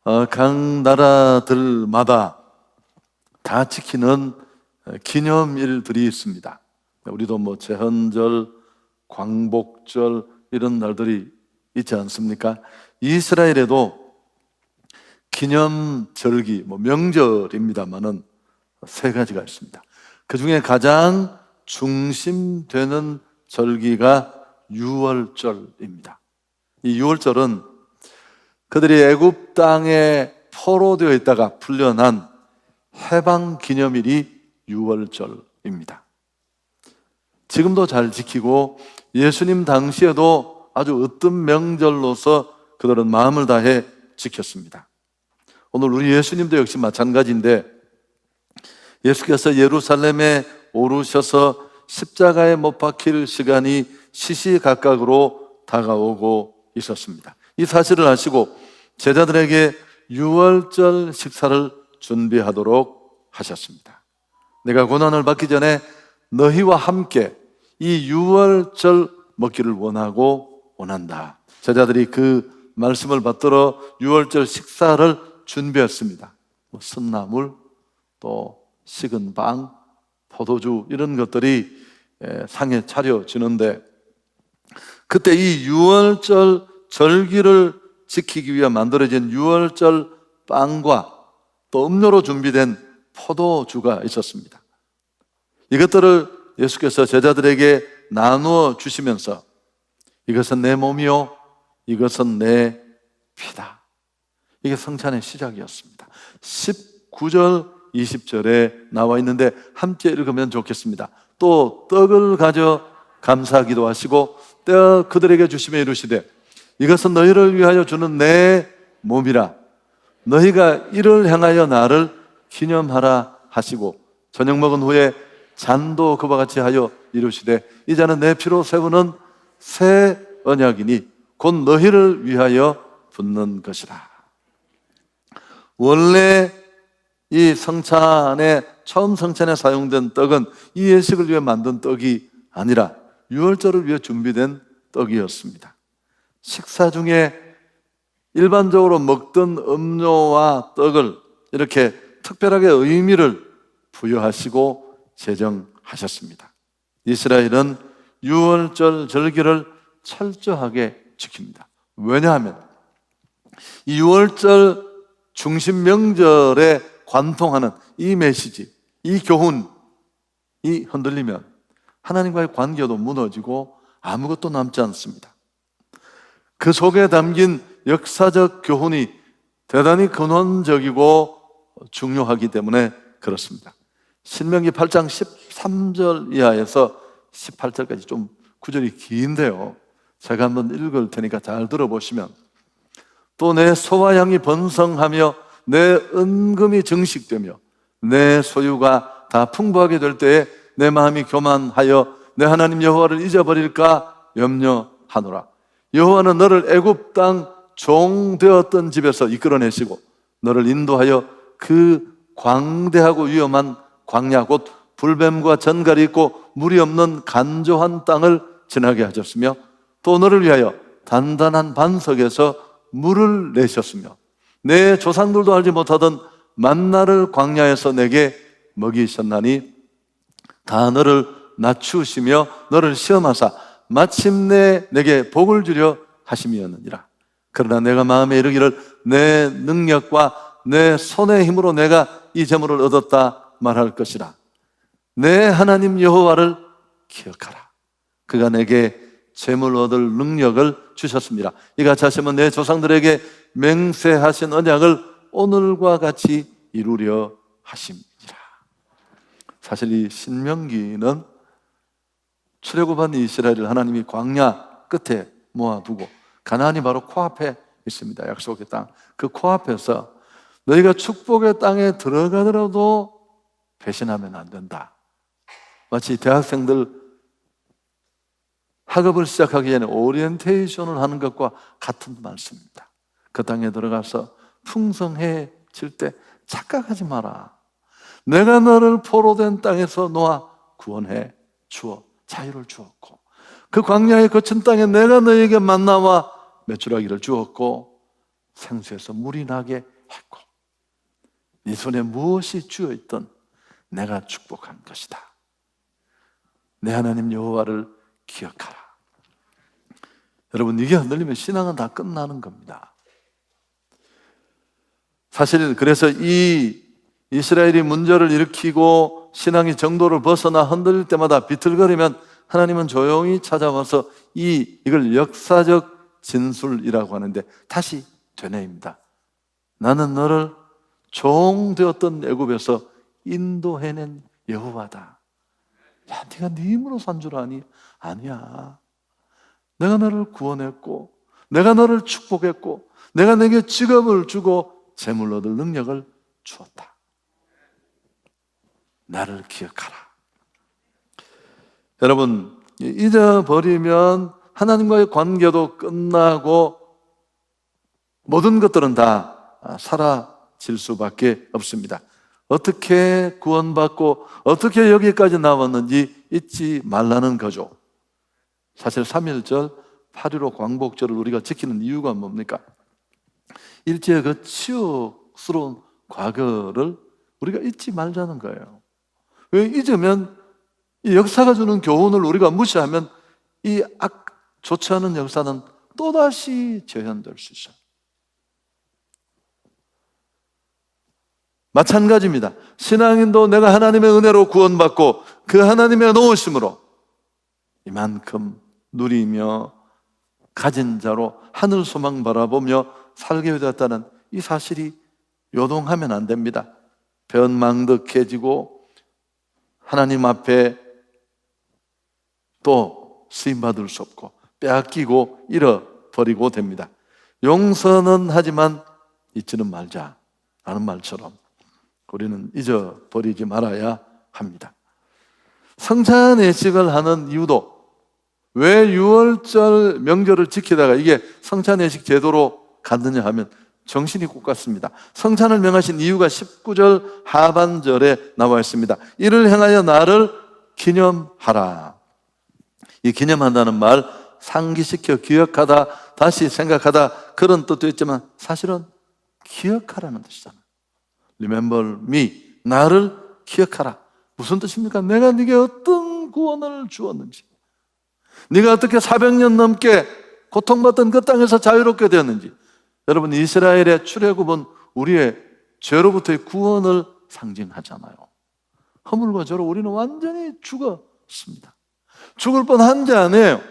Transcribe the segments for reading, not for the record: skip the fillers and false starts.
각 나라들마다 다 지키는 기념일들이 있습니다. 우리도 제헌절, 광복절 이런 날들이 있지 않습니까? 이스라엘에도 기념절기, 명절입니다만은 세 가지가 있습니다. 그 중에 가장 중심되는 절기가 유월절입니다. 이 유월절은 그들이 애굽 땅에 포로되어 있다가 풀려난 해방 기념일이 유월절입니다. 지금도 잘 지키고 예수님 당시에도 아주 으뜸 명절로서 그들은 마음을 다해 지켰습니다. 오늘 우리 예수님도 역시 마찬가지인데, 예수께서 예루살렘에 오르셔서 십자가에 못 박힐 시간이 시시각각으로 다가오고 있었습니다. 이 사실을 아시고 제자들에게 유월절 식사를 준비하도록 하셨습니다. 내가 고난을 받기 전에 너희와 함께 이 유월절 먹기를 원한다. 제자들이 그 말씀을 받들어 유월절 식사를 준비했습니다. 쓴나물, 또 식은 빵, 포도주 이런 것들이 상에 차려지는데, 그때 이 유월절 절기를 지키기 위해 만들어진 유월절 빵과 또 음료로 준비된 포도주가 있었습니다. 이것들을 예수께서 제자들에게 나누어 주시면서 이것은 내 몸이요, 이것은 내 피다. 이게 성찬의 시작이었습니다. 19절, 20절에 나와 있는데 함께 읽으면 좋겠습니다. 또 떡을 가져 감사하기도 하시고 떼어 그들에게 주시며 이르시되 이것은 너희를 위하여 주는 내 몸이라. 너희가 이를 향하여 나를 기념하라 하시고 저녁 먹은 후에 잔도 그와 같이 하여 이르시되 이 잔은 내 피로 세우는 새 언약이니 곧 너희를 위하여 붓는 것이라. 원래 이 성찬에, 처음 성찬에 사용된 떡은 이 예식을 위해 만든 떡이 아니라 유월절을 위해 준비된 떡이었습니다. 식사 중에 일반적으로 먹던 음료와 떡을 이렇게 특별하게 의미를 부여하시고 제정하셨습니다. 이스라엘은 유월절 절기를 철저하게 지킵니다. 왜냐하면 이 유월절 중심 명절에 관통하는 이 메시지, 이 교훈이 흔들리면 하나님과의 관계도 무너지고 아무것도 남지 않습니다. 그 속에 담긴 역사적 교훈이 대단히 근원적이고 중요하기 때문에 그렇습니다. 신명기 8장 13절 이하에서 18절까지 좀 구절이 긴데요, 제가 한번 읽을 테니까 잘 들어보시면, 또 내 소와 양이 번성하며 내 은금이 증식되며 내 소유가 다 풍부하게 될 때에 내 마음이 교만하여 내 하나님 여호와를 잊어버릴까 염려하노라. 여호와는 너를 애굽 땅 종 되었던 집에서 이끌어내시고 너를 인도하여 그 광대하고 위험한 광야 곧 불뱀과 전갈이 있고 물이 없는 간조한 땅을 지나게 하셨으며 또 너를 위하여 단단한 반석에서 물을 내셨으며 내 조상들도 알지 못하던 만나를 광야에서 내게 먹이셨나니 다 너를 낮추시며 너를 시험하사 마침내 내게 복을 주려 하심이었느니라. 그러나 내가 마음에 이르기를 내 능력과 내 손의 힘으로 내가 이 재물을 얻었다 말할 것이라. 내 하나님 여호와를 기억하라. 그가 내게 재물 얻을 능력을 주셨습니다. 이같이 하시면 내 조상들에게 맹세하신 언약을 오늘과 같이 이루려 하심이라. 사실 이 신명기는 출애굽한 이스라엘을 하나님이 광야 끝에 모아두고 가나안이 바로 코앞에 있습니다. 약속의 땅. 그 코앞에서 너희가 축복의 땅에 들어가더라도 배신하면 안 된다. 마치 대학생들 학업을 시작하기 전에 오리엔테이션을 하는 것과 같은 말씀입니다. 그 땅에 들어가서 풍성해질 때 착각하지 마라. 내가 너를 포로된 땅에서 놓아 구원해 주어 자유를 주었고 그 광야의 거친 땅에 내가 너에게 만나와 메추라기를 주었고 생수에서 물이 나게 했고 네 손에 무엇이 쥐어있든 내가 축복한 것이다. 내 하나님 여호와를 기억하라. 여러분, 이게 흔들리면 신앙은 다 끝나는 겁니다. 사실 그래서 이 이스라엘이 문제를 일으키고 신앙이 정도를 벗어나 흔들릴 때마다 비틀거리면 하나님은 조용히 찾아와서 이걸 역사적 진술이라고 하는데 다시 되뇌입니다. 나는 너를 종 되었던 애굽에서 인도해낸 여호와다. 야, 네가 네 힘으로 산 줄 아니? 아니야. 내가 너를 구원했고 내가 너를 축복했고 내가 내게 직업을 주고 재물 얻을 능력을 주었다. 나를 기억하라. 여러분, 잊어버리면 하나님과의 관계도 끝나고 모든 것들은 다 사라질 수밖에 없습니다. 어떻게 구원받고 어떻게 여기까지 나왔는지 잊지 말라는 거죠. 사실 3.1절 8.15 광복절을 우리가 지키는 이유가 뭡니까? 일제의 그 치욕스러운 과거를 우리가 잊지 말자는 거예요. 왜 잊으면 이 역사가 주는 교훈을 우리가 무시하면 이 좋지 않은 역사는 또다시 재현될 수 있어요. 마찬가지입니다. 신앙인도 내가 하나님의 은혜로 구원받고 그 하나님의 놓으심으로 이만큼 누리며 가진 자로 하늘 소망 바라보며 살게 되었다는 이 사실이 요동하면 안 됩니다. 변망덕해지고 하나님 앞에 또 쓰임받을 수 없고 빼앗기고 잃어버리고 됩니다. 용서는 하지만 잊지는 말자라는 말처럼 우리는 잊어버리지 말아야 합니다. 성찬예식을 하는 이유도 왜 6월절 명절을 지키다가 이게 성찬예식 제도로 갔느냐 하면 정신이 꼭 같습니다. 성찬을 명하신 이유가 19절 하반절에 나와 있습니다. 이를 행하여 나를 기념하라. 이 기념한다는 말 상기시켜 기억하다, 다시 생각하다 그런 뜻도 있지만 사실은 기억하라는 뜻이잖아요. Remember me, 나를 기억하라. 무슨 뜻입니까? 내가 네게 어떤 구원을 주었는지, 네가 어떻게 400년 넘게 고통받던 그 땅에서 자유롭게 되었는지. 여러분, 이스라엘의 출애굽은 우리의 죄로부터의 구원을 상징하잖아요. 허물과 죄로 우리는 완전히 죽었습니다. 죽을 뻔한 자 아니에요.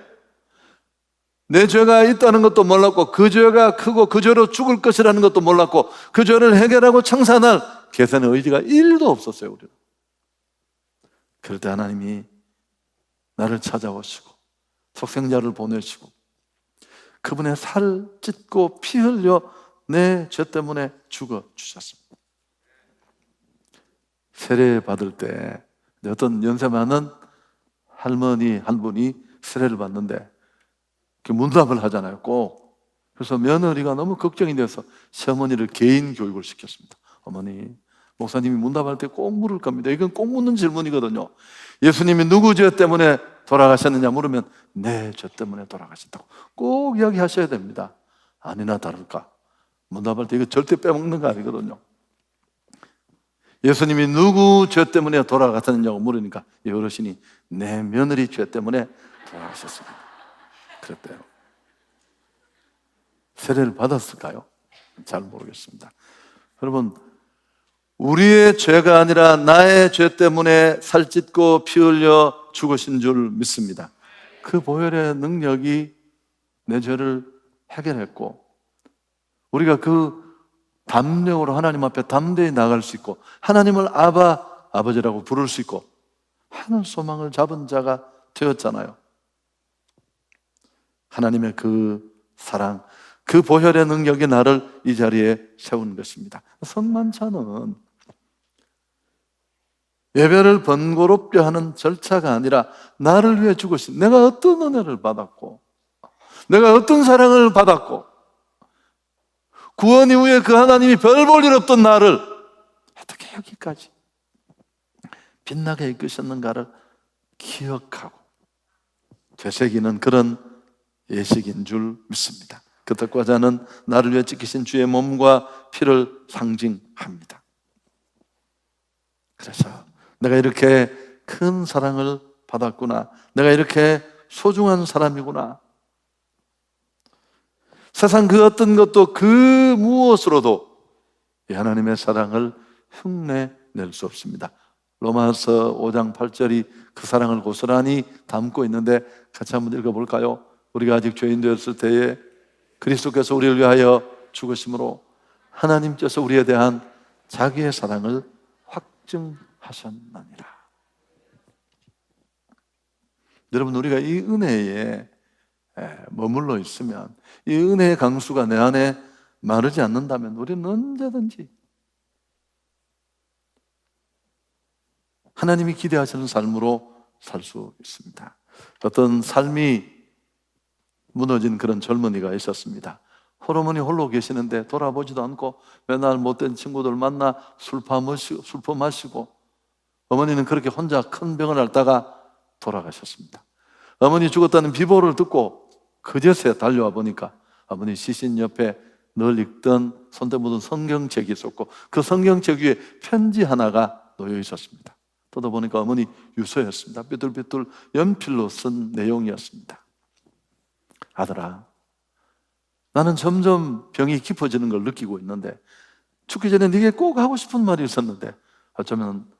내 죄가 있다는 것도 몰랐고 그 죄가 크고 그 죄로 죽을 것이라는 것도 몰랐고 그 죄를 해결하고 청산할 개선의 의지가 1도 없었어요. 우리는. 그럴 때 하나님이 나를 찾아오시고 속생자를 보내시고 그분의 살 찢고 피 흘려 내 죄 때문에 죽어주셨습니다. 세례 받을 때 어떤 연세 많은 할머니 한 분이 세례를 받는데 문답을 하잖아요, 꼭. 그래서 며느리가 너무 걱정이 돼서 시어머니를 개인 교육을 시켰습니다. 어머니, 목사님이 문답할 때 꼭 물을 겁니다. 이건 꼭 묻는 질문이거든요. 예수님이 누구 죄 때문에 돌아가셨느냐 물으면 내 죄 때문에 돌아가셨다고 꼭 이야기하셔야 됩니다. 아니나 다를까 문답할 때 이거 절대 빼먹는 거 아니거든요. 예수님이 누구 죄 때문에 돌아가셨느냐고 물으니까 이 어르신이 내 며느리 죄 때문에 돌아가셨습니다. 그랬대요. 세례를 받았을까요? 잘 모르겠습니다. 여러분, 우리의 죄가 아니라 나의 죄 때문에 살찢고 피 흘려 죽으신 줄 믿습니다. 그 보혈의 능력이 내 죄를 해결했고 우리가 그 담력으로 하나님 앞에 담대히 나갈 수 있고 하나님을 아버지라고 부를 수 있고 하늘 소망을 잡은 자가 되었잖아요. 하나님의 그 사랑, 그 보혈의 능력이 나를 이 자리에 세운 것입니다. 성만찬은 예배를 번거롭게 하는 절차가 아니라 나를 위해 죽으신, 내가 어떤 은혜를 받았고 내가 어떤 사랑을 받았고 구원 이후에 그 하나님이 별 볼 일 없던 나를 어떻게 여기까지 빛나게 이끄셨는가를 기억하고 되새기는 그런 예식인 줄 믿습니다. 그 떡과자는 나를 위해 찢기신 주의 몸과 피를 상징합니다. 그래서 내가 이렇게 큰 사랑을 받았구나, 내가 이렇게 소중한 사람이구나. 세상 그 어떤 것도 그 무엇으로도 이 하나님의 사랑을 흉내낼 수 없습니다. 로마서 5장 8절이 그 사랑을 고스란히 담고 있는데 같이 한번 읽어볼까요? 우리가 아직 죄인 되었을 때에 그리스도께서 우리를 위하여 죽으심으로 하나님께서 우리에 대한 자기의 사랑을 확증하셨느니라. 여러분, 우리가 이 은혜에 머물러 있으면, 이 은혜의 강수가 내 안에 마르지 않는다면 우리는 언제든지 하나님이 기대하시는 삶으로 살 수 있습니다. 어떤 삶이 무너진 그런 젊은이가 있었습니다. 홀어머니 홀로 계시는데 돌아보지도 않고 맨날 못된 친구들 만나 술 마시고 어머니는 그렇게 혼자 큰 병을 앓다가 돌아가셨습니다. 어머니 죽었다는 비보를 듣고 그제서야 달려와 보니까 아버님 시신 옆에 늘 읽던 손때 묻은 성경책이 있었고 그 성경책 위에 편지 하나가 놓여 있었습니다. 뜯어보니까 어머니 유서였습니다. 삐뚤삐뚤 연필로 쓴 내용이었습니다. 아들아, 나는 점점 병이 깊어지는 걸 느끼고 있는데 죽기 전에 네게 꼭 하고 싶은 말이 있었는데 어쩌면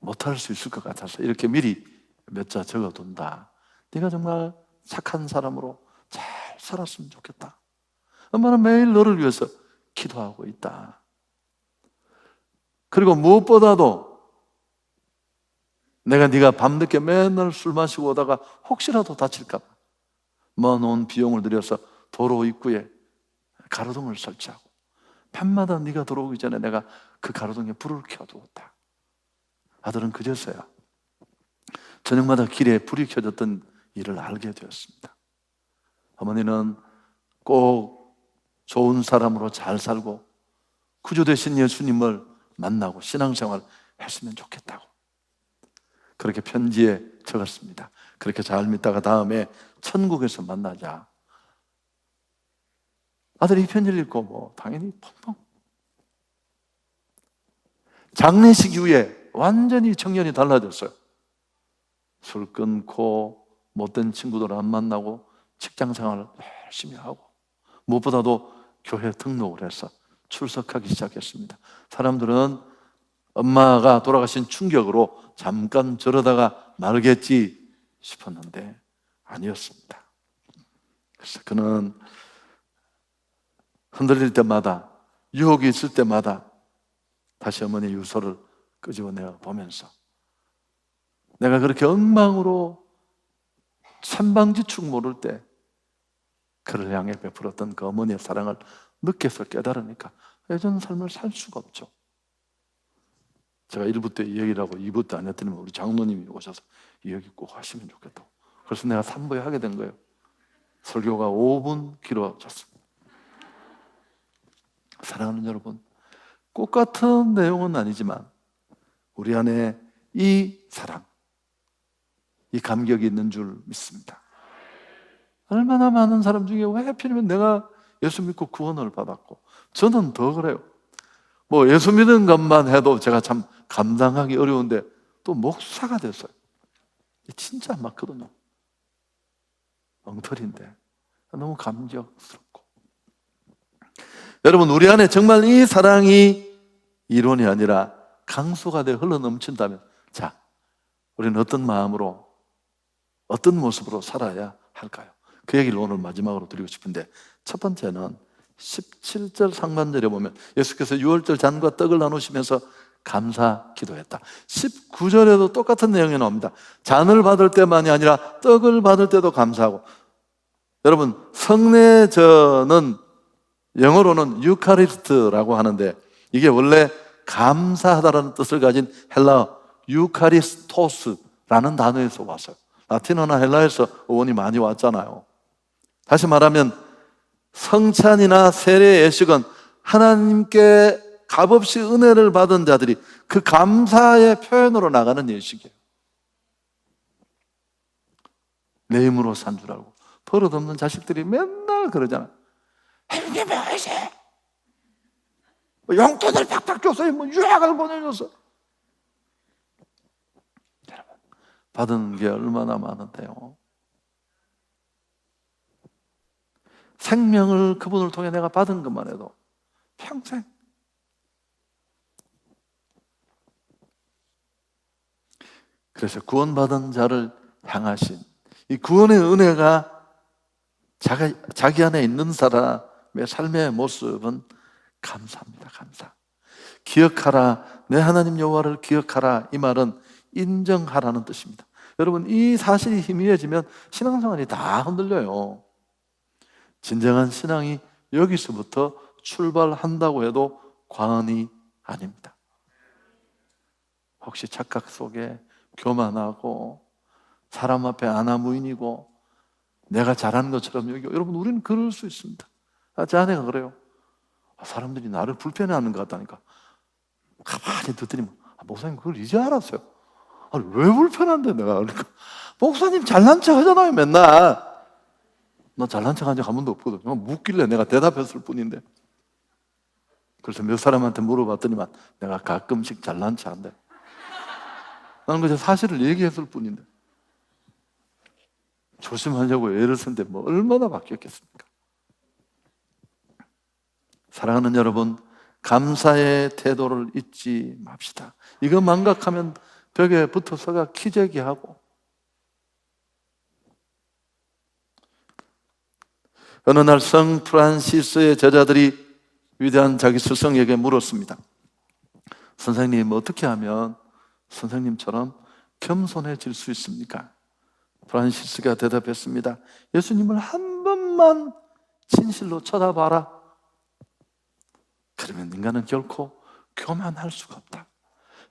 못할 수 있을 것 같아서 이렇게 미리 몇 자 적어둔다. 네가 정말 착한 사람으로 잘 살았으면 좋겠다. 엄마는 매일 너를 위해서 기도하고 있다. 그리고 무엇보다도 내가 네가 밤늦게 맨날 술 마시고 오다가 혹시라도 다칠까 봐 모아놓은 비용을 들여서 도로 입구에 가로등을 설치하고 밤마다 네가 들어오기 전에 내가 그 가로등에 불을 켜두었다. 아들은 그제서야 저녁마다 길에 불이 켜졌던 일을 알게 되었습니다. 어머니는 꼭 좋은 사람으로 잘 살고 구주 되신 예수님을 만나고 신앙생활 했으면 좋겠다고 그렇게 편지에 적었습니다. 그렇게 잘 믿다가 다음에 천국에서 만나자. 아들이 이 편지를 읽고 뭐 당연히 펑펑. 장례식 이후에 완전히 청년이 달라졌어요. 술 끊고 못된 친구들 안 만나고 직장생활을 열심히 하고 무엇보다도 교회 등록을 해서 출석하기 시작했습니다. 사람들은 엄마가 돌아가신 충격으로 잠깐 저러다가 말겠지 싶었는데 아니었습니다. 그래서 그는 흔들릴 때마다 유혹이 있을 때마다 다시 어머니 유서를 끄집어내어 보면서 내가 그렇게 엉망으로 천방지축 모를 때 그를 향해 베풀었던 그 어머니의 사랑을 느껴서 깨달으니까 예전 삶을 살 수가 없죠. 제가 1부 때 이 얘기를 하고 2부 때 안 했더니 우리 장로님이 오셔서 이 얘기 꼭 하시면 좋겠다고. 그래서 내가 3부에 하게 된 거예요. 설교가 5분 길어졌습니다. 사랑하는 여러분, 똑같은 내용은 아니지만 우리 안에 이 사랑, 이 감격이 있는 줄 믿습니다. 얼마나 많은 사람 중에 왜 하필이면 내가 예수 믿고 구원을 받았고, 저는 더 그래요. 뭐 예수 믿는 것만 해도 제가 참 감당하기 어려운데 또 목사가 됐어요. 진짜 안 맞거든요. 엉터리인데 너무 감격스럽고. 여러분, 우리 안에 정말 이 사랑이 이론이 아니라 강수가 되어 흘러넘친다면 자, 우리는 어떤 마음으로 어떤 모습으로 살아야 할까요? 그 얘기를 오늘 마지막으로 드리고 싶은데 첫 번째는 17절 상반절에 보면 예수께서 유월절 잔과 떡을 나누시면서 감사 기도했다. 19절에도 똑같은 내용이 나옵니다. 잔을 받을 때만이 아니라 떡을 받을 때도 감사하고. 여러분, 성례전은 영어로는 유카리스트라고 하는데 이게 원래 감사하다라는 뜻을 가진 헬라어 유카리스토스라는 단어에서 왔어요. 라틴어나 헬라에서 어원이 많이 왔잖아요. 다시 말하면 성찬이나 세례 예식은 하나님께 값없이 은혜를 받은 자들이 그 감사의 표현으로 나가는 예식이에요. 내 힘으로 산 줄 알고 버릇없는 자식들이 맨날 그러잖아요. 이게 뭐지? 용돈을 팍팍 줬어요. 유학을 보내줬어. 여러분, 받은 게 얼마나 많은데요. 생명을 그분을 통해 내가 받은 것만 해도 평생. 그래서 구원받은 자를 향하신 이 구원의 은혜가 자기 안에 있는 사람의 삶의 모습은 감사합니다. 감사. 기억하라, 내 하나님 여호와를 기억하라. 이 말은 인정하라는 뜻입니다. 여러분, 이 사실이 희미해지면 신앙생활이 다 흔들려요. 진정한 신앙이 여기서부터 출발한다고 해도 과언이 아닙니다. 혹시 착각 속에 교만하고 사람 앞에 안하무인이고 내가 잘하는 것처럼 여기고, 여러분, 우리는 그럴 수 있습니다. 제 아내가 그래요. 사람들이 나를 불편해하는 것 같다니까. 가만히 듣더니 목사님 그걸 이제 알았어요. 아니, 왜 불편한데 내가. 그러니까 목사님 잘난 척 하잖아요 맨날. 나 잘난 척 한 적 한 번도 없거든요. 묻길래 내가 대답했을 뿐인데. 그래서 몇 사람한테 물어봤더니만 내가 가끔씩 잘난 척 한대. 나는 그저 사실을 얘기했을 뿐인데. 조심하려고 애를 쓴데 얼마나 바뀌었겠습니까? 사랑하는 여러분, 감사의 태도를 잊지 맙시다. 이거 망각하면 벽에 붙어서가 기재기하고. 어느 날 성 프란시스의 제자들이 위대한 자기 스승에게 물었습니다. 선생님, 어떻게 하면 선생님처럼 겸손해질 수 있습니까? 프란시스가 대답했습니다. 예수님을 한 번만 진실로 쳐다봐라. 그러면 인간은 결코 교만할 수가 없다.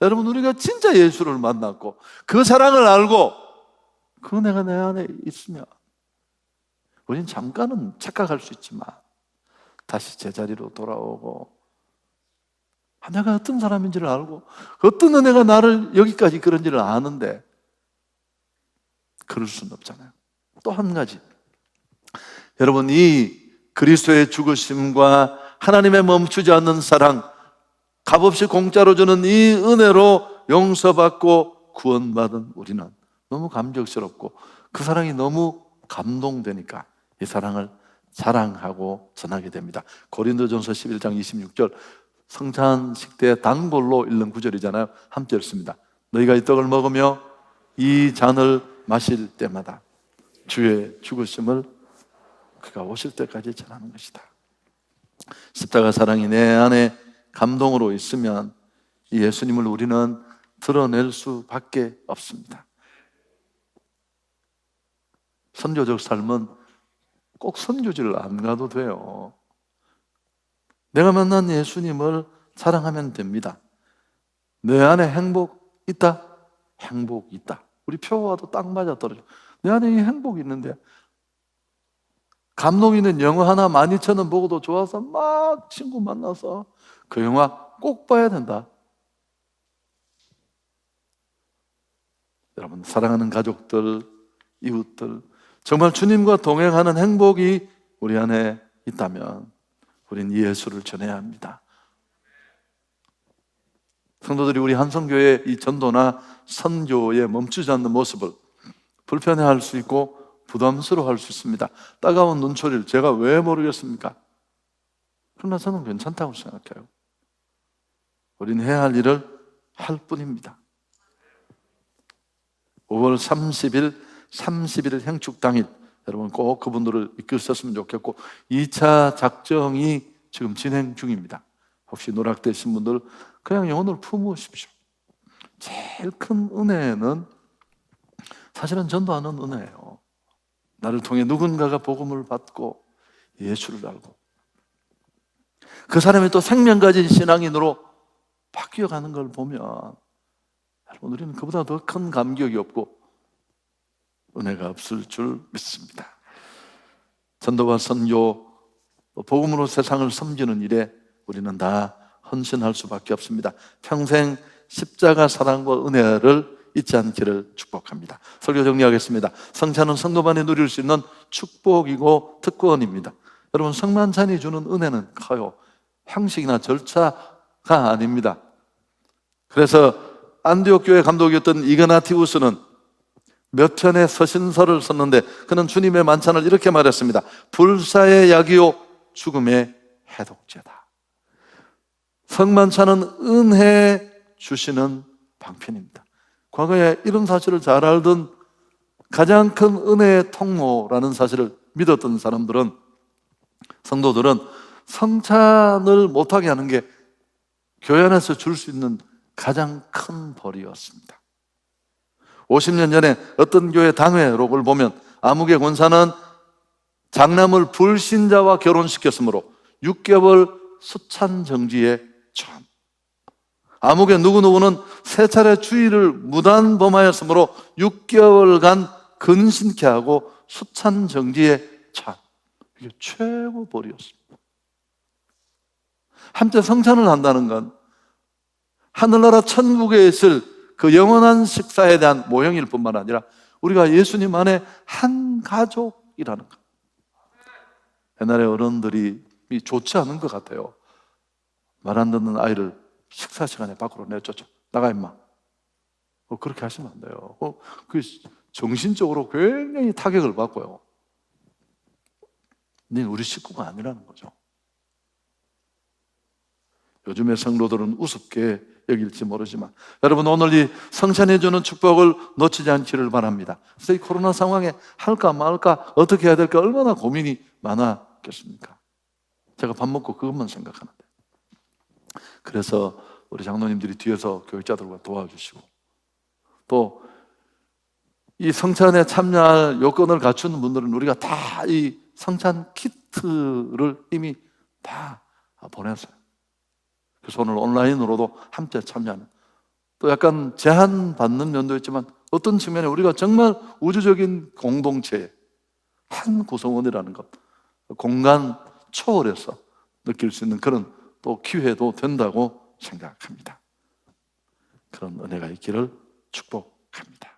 여러분, 우리가 진짜 예수를 만났고 그 사랑을 알고 그 은혜가 내 안에 있으면 우린 잠깐은 착각할 수 있지만 다시 제자리로 돌아오고 내가 어떤 사람인지를 알고 어떤 은혜가 나를 여기까지 그런지를 아는데 그럴 수는 없잖아요. 또 한 가지, 여러분, 이 그리스도의 죽으심과 하나님의 멈추지 않는 사랑, 값없이 공짜로 주는 이 은혜로 용서받고 구원받은 우리는 너무 감격스럽고 그 사랑이 너무 감동되니까 이 사랑을 자랑하고 전하게 됩니다. 고린도전서 11장 26절, 성찬식 때 단골로 읽는 구절이잖아요. 함께 읽습니다. 너희가 이 떡을 먹으며 이 잔을 마실 때마다 주의 죽으심을 그가 오실 때까지 전하는 것이다. 십자가 사랑이 내 안에 감동으로 있으면 이 예수님을 우리는 드러낼 수밖에 없습니다. 선교적 삶은 꼭 선교지를 안 가도 돼요. 내가 만난 예수님을 자랑하면 됩니다. 내 안에 행복 있다? 행복 있다. 우리 표와도 딱 맞아 떨어져. 내 안에 이 행복이 있는데 감동 있는 영화 하나 12,000원 보고도 좋아서 막 친구 만나서 그 영화 꼭 봐야 된다. 여러분, 사랑하는 가족들, 이웃들, 정말 주님과 동행하는 행복이 우리 안에 있다면 우린 예수를 전해야 합니다. 성도들이 우리 한성교회의 이 전도나 선교에 멈추지 않는 모습을 불편해할 수 있고 부담스러워할 수 있습니다. 따가운 눈초리를 제가 왜 모르겠습니까? 그러나 저는 괜찮다고 생각해요. 우린 해야 할 일을 할 뿐입니다. 5월 30일, 31일 행축당일, 여러분 꼭 그분들을 이끌었으면 좋겠고 2차 작정이 지금 진행 중입니다. 혹시 노락되신 분들 그냥 영혼을 품으십시오. 제일 큰 은혜는 사실은 전도하는 은혜예요. 나를 통해 누군가가 복음을 받고 예수를 알고 그 사람이 또 생명 가진 신앙인으로 바뀌어가는 걸 보면 여러분, 우리는 그보다 더 큰 감격이 없고 은혜가 없을 줄 믿습니다. 전도와 선교, 복음으로 세상을 섬기는 일에 우리는 다 헌신할 수밖에 없습니다. 평생 십자가 사랑과 은혜를 잊지 않기를 축복합니다. 설교 정리하겠습니다. 성찬은 성도만이 누릴 수 있는 축복이고 특권입니다. 여러분, 성만찬이 주는 은혜는 커요. 형식이나 절차가 아닙니다. 그래서 안디옥 교회 감독이었던 이그나티우스는 몇 편의 서신서를 썼는데 그는 주님의 만찬을 이렇게 말했습니다. 불사의 약이요 죽음의 해독제다. 성만찬은 은혜 주시는 방편입니다. 과거에 이런 사실을 잘 알던, 가장 큰 은혜의 통로라는 사실을 믿었던 사람들은, 성도들은 성찬을 못하게 하는 게 교회 안에서 줄 수 있는 가장 큰 벌이었습니다. 50년 전에 어떤 교회 당회록을 보면 아무개 권사는 장남을 불신자와 결혼시켰으므로 6개월 수찬 정지에 처함. 아무개 누구누구는 3차례 주의를 무단 범하였으므로 6개월간 근신케 하고 수찬 정지에 처함. 이게 최고 벌이었습니다. 함께 성찬을 한다는 건 하늘나라 천국에 있을 그 영원한 식사에 대한 모형일 뿐만 아니라 우리가 예수님 안에 한 가족이라는 것. 옛날에 어른들이 좋지 않은 것 같아요. 말 안 듣는 아이를 식사 시간에 밖으로 내쫓아. 나가 임마. 그렇게 하시면 안 돼요. 그 정신적으로 굉장히 타격을 받고요. 네 우리 식구가 아니라는 거죠. 요즘의 성도들은 우습게 여길지 모르지만 여러분, 오늘 이 성찬해 주는 축복을 놓치지 않기를 바랍니다. 그래서 이 코로나 상황에 할까 말까 어떻게 해야 될까 얼마나 고민이 많았겠습니까? 제가 밥 먹고 그것만 생각하는데, 그래서 우리 장로님들이 뒤에서 교육자들과 도와주시고 또 이 성찬에 참여할 요건을 갖춘 분들은 우리가 다 이 성찬 키트를 이미 다 보냈어요. 그래서 오늘 온라인으로도 함께 참여하는, 또 약간 제한받는 면도 있지만 어떤 측면에 우리가 정말 우주적인 공동체의 한 구성원이라는 것, 공간 초월해서 느낄 수 있는 그런 또 기회도 된다고 생각합니다. 그런 은혜가 있기를 축복합니다.